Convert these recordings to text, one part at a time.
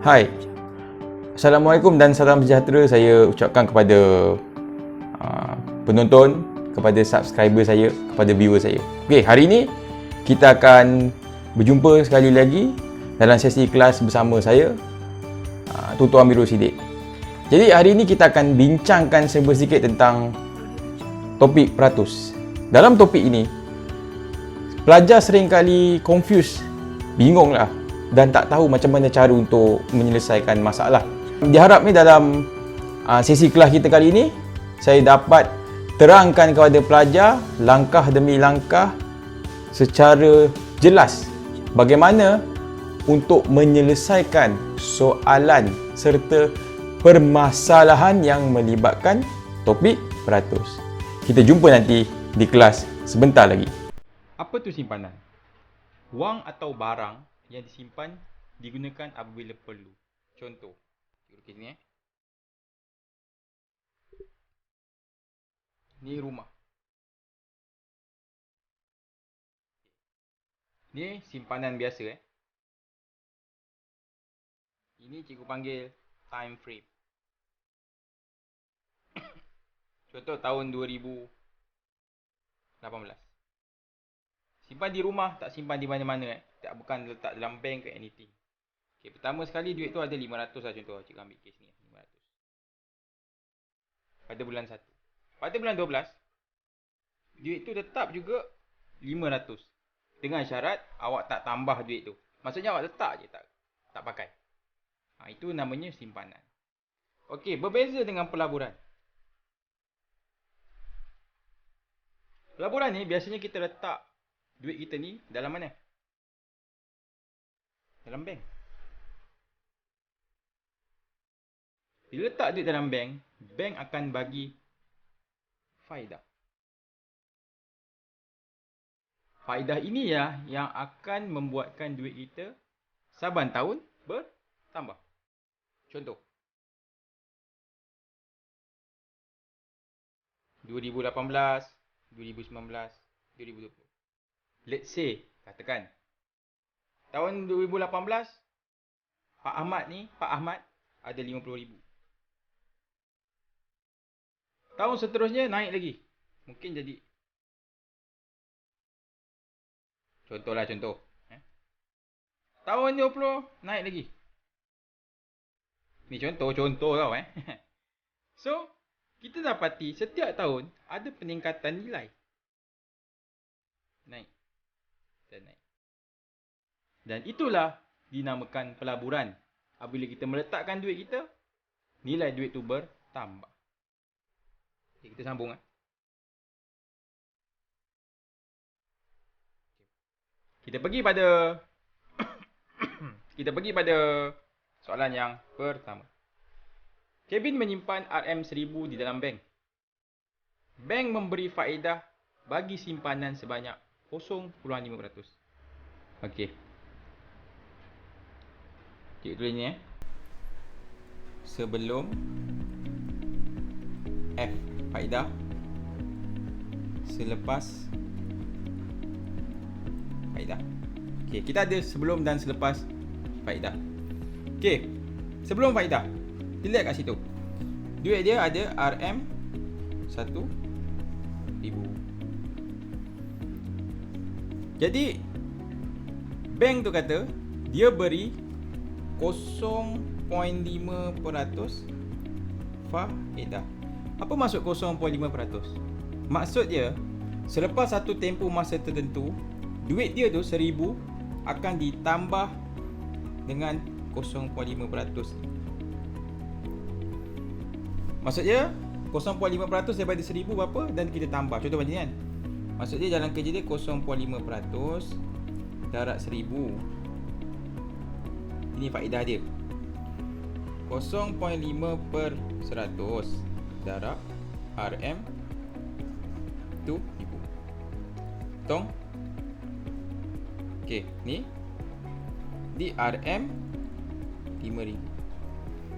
Hai, Assalamualaikum dan salam sejahtera saya ucapkan kepada penonton, kepada subscriber saya, kepada viewer saya. Okey, hari ini kita akan berjumpa sekali lagi dalam sesi kelas bersama saya, Tutor Amirul Siddiq. Jadi hari ini kita akan bincangkan sedikit tentang topik peratus. Dalam topik ini, pelajar seringkali confuse, bingung lah dan tak tahu macam mana cara untuk menyelesaikan masalah. Diharapnya dalam sesi kelas kita kali ini, saya dapat terangkan kepada pelajar langkah demi langkah secara jelas bagaimana untuk menyelesaikan soalan serta permasalahan yang melibatkan topik peratus. Kita jumpa nanti di kelas sebentar lagi. Apa tu simpanan? Wang atau barang yang disimpan digunakan apabila perlu. Contoh, lukis ni Ni rumah. Ni simpanan biasa Ini cikgu panggil time frame. Contoh tahun 2018. Simpan di rumah, tak simpan di mana-mana Tak bukan letak dalam bank ke anything. Okey, pertama sekali duit tu ada 500 lah contoh. Cikgu ambil kes ni 500. Pada bulan 1. Pada bulan 12, duit tu tetap juga 500. Dengan syarat awak tak tambah duit tu. Maksudnya awak letak je, tak pakai. Itu namanya simpanan. Okey, berbeza dengan pelaburan. Pelaburan ni biasanya kita letak duit kita ni dalam mana? Dalam bank. Bila letak duit dalam bank, bank akan bagi faedah. Faedah ini yang akan membuatkan duit kita saban tahun bertambah. Contoh, 2018, 2019, 2020. Let's say, katakan tahun 2018 Pak Ahmad ada 50,000. Tahun seterusnya naik lagi. Mungkin jadi, contoh. Tahun 20 naik lagi. Ni contoh tau So, kita dapati setiap tahun ada peningkatan nilai. Naik. Dan itulah dinamakan pelaburan. Apabila kita meletakkan duit kita, nilai duit tu bertambah. Okay, kita sambung Kita pergi pada soalan yang pertama. Kevin menyimpan RM1000 di dalam bank. Bank memberi faedah bagi simpanan sebanyak 0.5%. Okey. Cikgu tulis ni Sebelum F faedah, selepas faedah. Okey, kita ada sebelum dan selepas faedah. Okey, sebelum faedah, kita lihat kat situ. Duit dia ada RM1,000. Jadi bank tu kata dia beri 0.5% faedah. Apa maksud 0.5%? Maksud dia, selepas satu tempoh masa tertentu, duit dia tu 1,000 akan ditambah dengan 0.5%. Maksud dia 0.5% daripada 1,000 berapa dan kita tambah. Contoh macam ni kan. Maksud dia jalan kerja dia 0.5% darab 1,000. Ini faedah dia. 0.5% darab RM2,000. Tong. Okey, ni di RM5,000.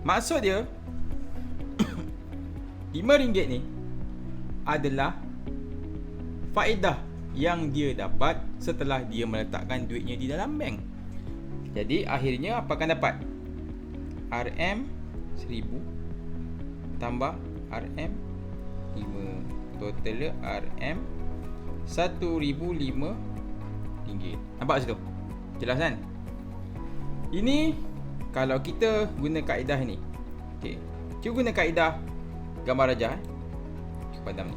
Maksud dia RM5 ni adalah faedah yang dia dapat setelah dia meletakkan duitnya di dalam bank. Jadi akhirnya apa akan dapat? RM 1000 tambah RM 5. Total RM 1005 ringgit. Nampak situ? Jelas kan? Ini kalau kita guna kaedah ni. Okey. Cuba guna kaedah gambar rajah Cuba padam ni.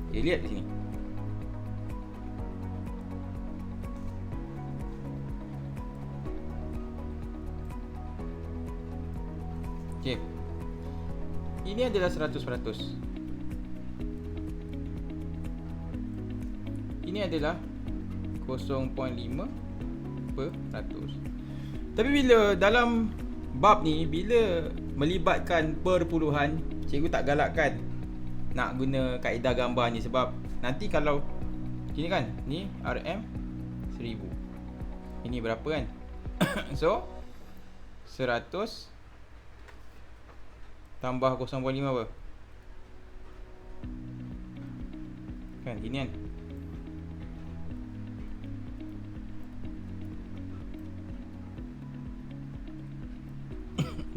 Okay, lihat di sini. Okey. Ini adalah 100%. Ini adalah 0.5%. Tapi bila dalam bab ni, bila melibatkan perpuluhan, cikgu tak galakkan nak guna kaedah gambar ni, sebab nanti kalau gini kan, ni RM 1000, ini berapa kan? So 100 tambah 0.5 apa? Kan gini kan?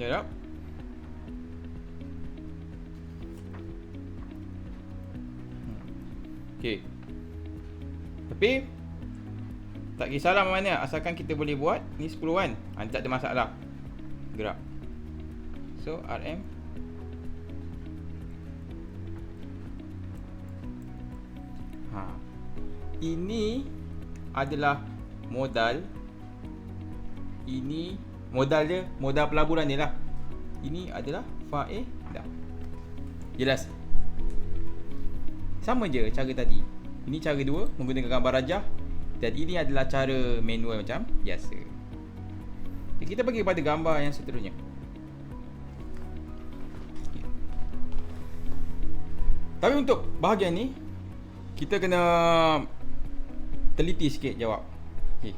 Dah tak? Okey. Tapi tak kisahlah mana, asalkan kita boleh buat ni 10 kan. Tak ada masalah. Gerak. So RM ini adalah modal. Ini modal dia, modal pelaburan dia lah. Ini adalah faedah. Jelas? Sama je cara tadi. Ini cara dua, menggunakan gambar rajah. Dan ini adalah cara manual macam biasa. Okay, kita pergi kepada gambar yang seterusnya. Okay. Tapi untuk bahagian ni, kita kena teliti sikit jawab. Okay.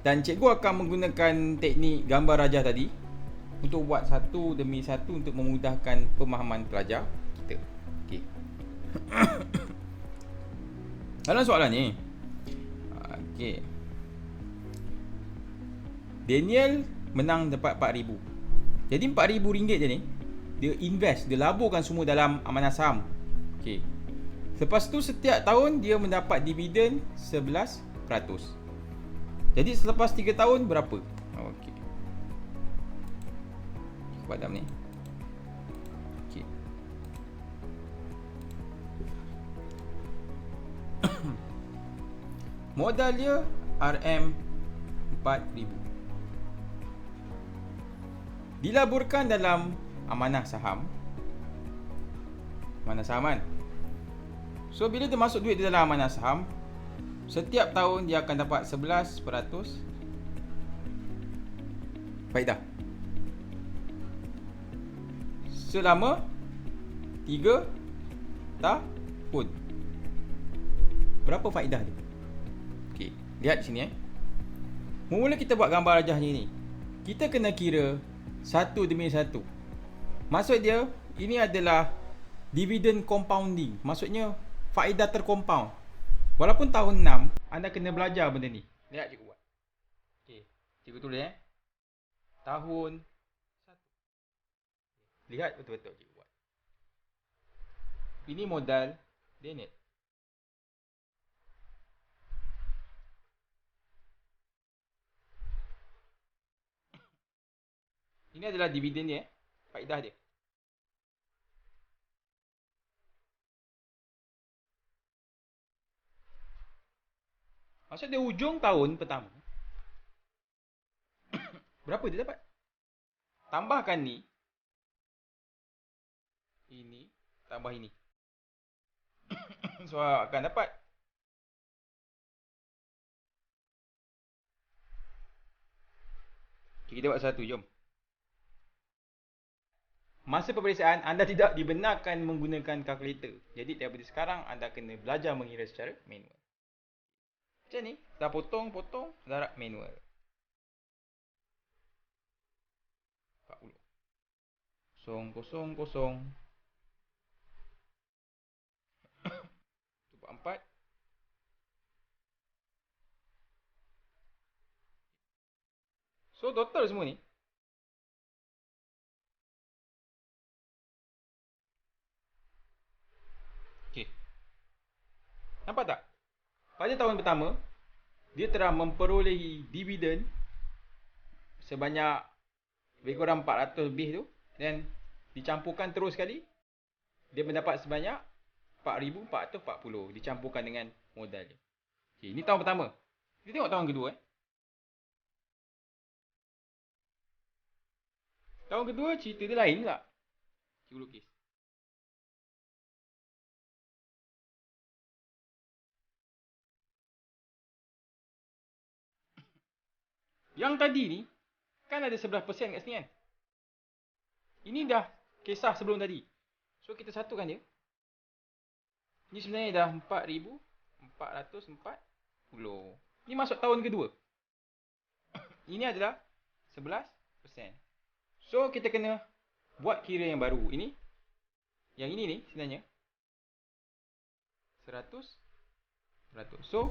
Dan cikgu akan menggunakan teknik gambar rajah tadi untuk buat satu demi satu untuk memudahkan pemahaman pelajar kita. Okey. Dalam soalan ni, okey. Daniel menang dapat 4,000. Jadi 4,000 ringgit je ni, dia invest, dia laburkan semua dalam amanah saham. Okey. Lepas tu setiap tahun dia mendapat dividen 11%. Jadi selepas 3 tahun berapa? Okey. Padam ni. Okey. Modal dia RM 4,000. Dilaburkan dalam amanah saham. Amanah saham kan? So bila dia masuk duit di dalam amanah saham, setiap tahun dia akan dapat 11% faedah. Selama 3 tahun. Berapa faedah dia? Okey, lihat sini Mula kita buat gambar rajah ni, kita kena kira satu demi satu. Maksud dia, ini adalah dividend compounding. Maksudnya faedah terkompaun. Walaupun tahun 6, anda kena belajar benda ni. Lihat cikgu buat. Okey, cikgu tulis tahun 1. Lihat betul-betul cikgu buat. Ini modal Daniel. Ini adalah dividen dia, faedah dia. Maksud dia hujung tahun pertama. Berapa dia dapat? Tambahkan ni. Ini tambah ini. So akan dapat. Okay, kita buat satu, jom. Masa peperiksaan anda tidak dibenarkan menggunakan kalkulator. Jadi daripada sekarang anda kena belajar mengira secara manual. Macam ni, dah potong, darab manual. 40. 0,00. 4. So total semua ni. Okey. Nampak tak? Pada tahun pertama, dia telah memperolehi dividen sebanyak lebih kurang 400 lebih tu, dan dicampurkan terus sekali dia mendapat sebanyak 4,440 dicampurkan dengan modal dia. Okey, ini tahun pertama. Kita tengok tahun kedua Tahun kedua cerita dia lain pula. Cikgu lukis. Yang tadi ni kan ada 11% kat sini kan. Ini dah kisah sebelum tadi. So kita satukan dia. Ini sebenarnya dah 4,440. Ini masuk tahun kedua. Ini adalah 11%. So kita kena buat kira yang baru. Ini yang ini ni sebenarnya 100. So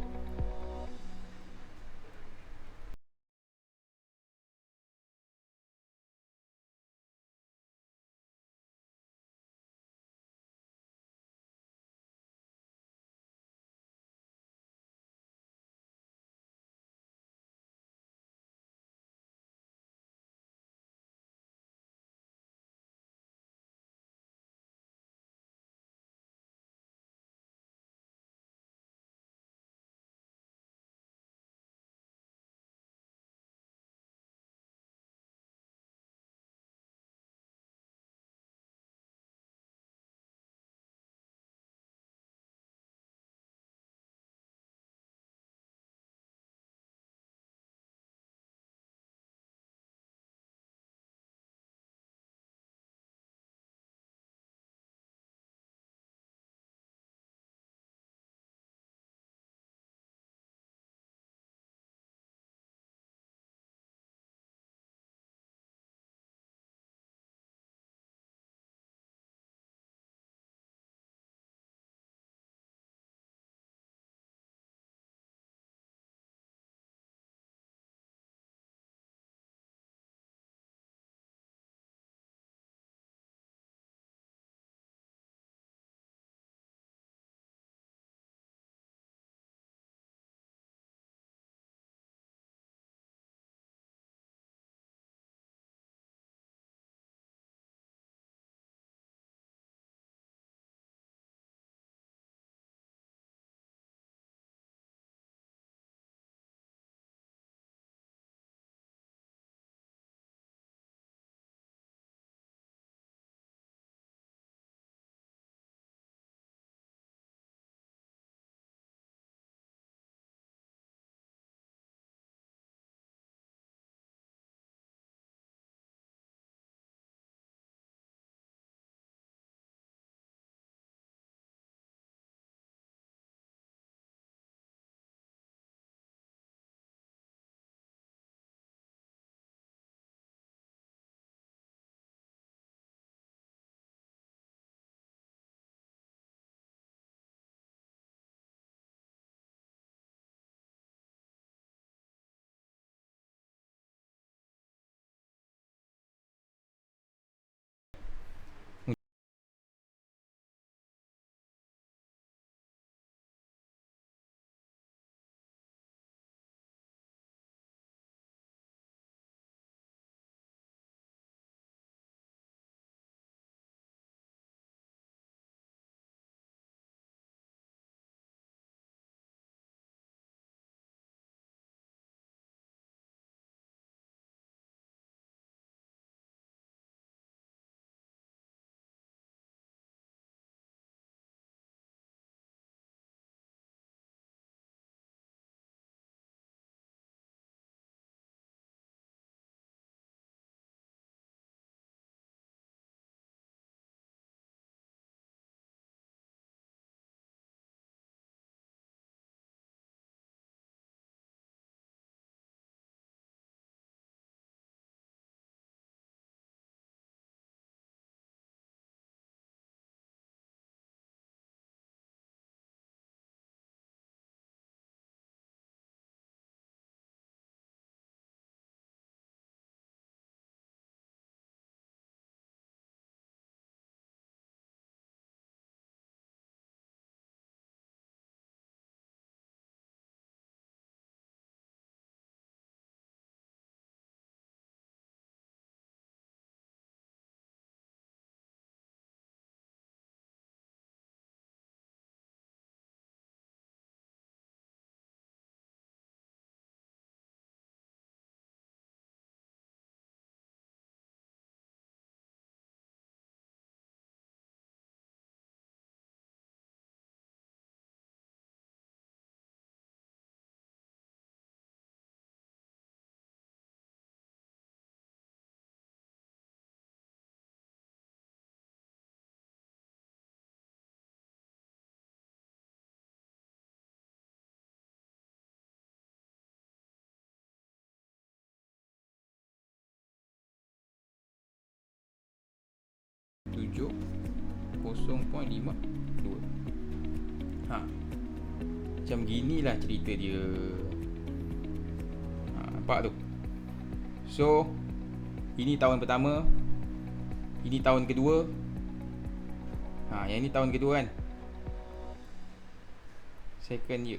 0.52. Macam ginilah cerita dia. Nampak tu. So ini tahun pertama, ini tahun kedua. Yang ini tahun kedua kan, second year.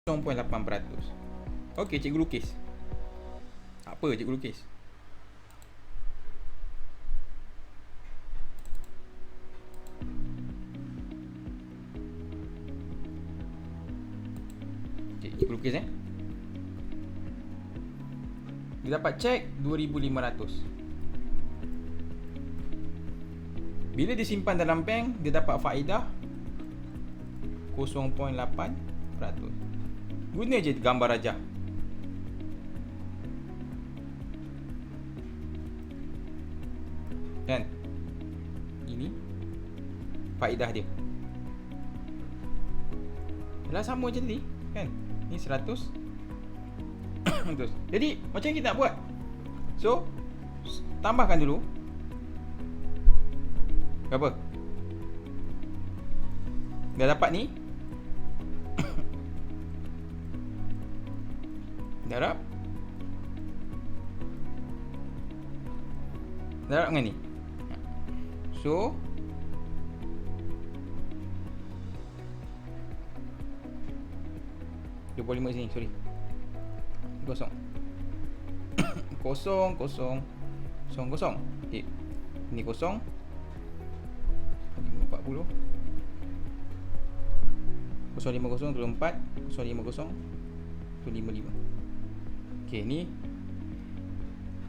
%0.8. Okey, cikgu lukis. Apa cikgu lukis? Cikgu lukis Dia dapat cek 2,500. Bila disimpan dalam bank, dia dapat faedah 0.8%. Guna je gambar rajah. Kan? Ini faedah dia. Dah sama je ni, kan? Ni 100. Terus. Jadi macam kita nak buat. So, tambahkan dulu. Berapa? Dah dapat ni. Darab dengan ni. So RM25 sini, sorry. Kosong. Kosong. Okay. Ini kosong. 40. 050 tu 4. 050 tu 55. Okey, ni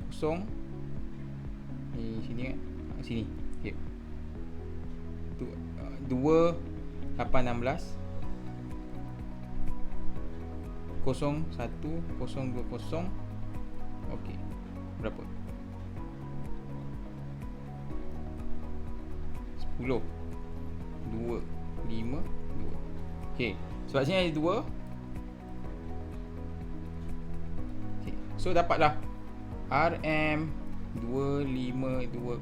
kosong. Ni sini kan? Sini. Okey. Tu 2 816 01020. Okey. Berapa? 10 2 5 2. Okey. Sebab sini ada 2. Okey. So dapatlah RM 2520.00.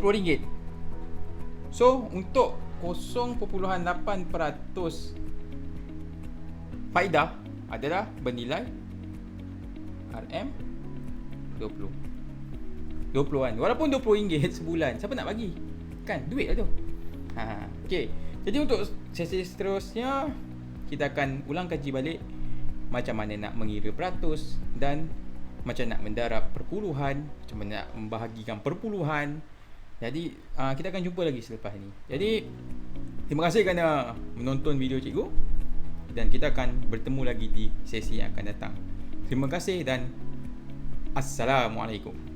RM20. So untuk 0.8% faedah adalah bernilai RM20 kan. Walaupun RM20 sebulan, siapa nak bagi? Kan duit lah tu. Okay. Jadi untuk sesi seterusnya, kita akan ulang kaji balik macam mana nak mengira peratus dan macam nak mendarab perpuluhan, macam mana nak membahagikan perpuluhan. Jadi kita akan jumpa lagi selepas ni. Jadi terima kasih kerana menonton video cikgu, dan kita akan bertemu lagi di sesi yang akan datang. Terima kasih dan Assalamualaikum.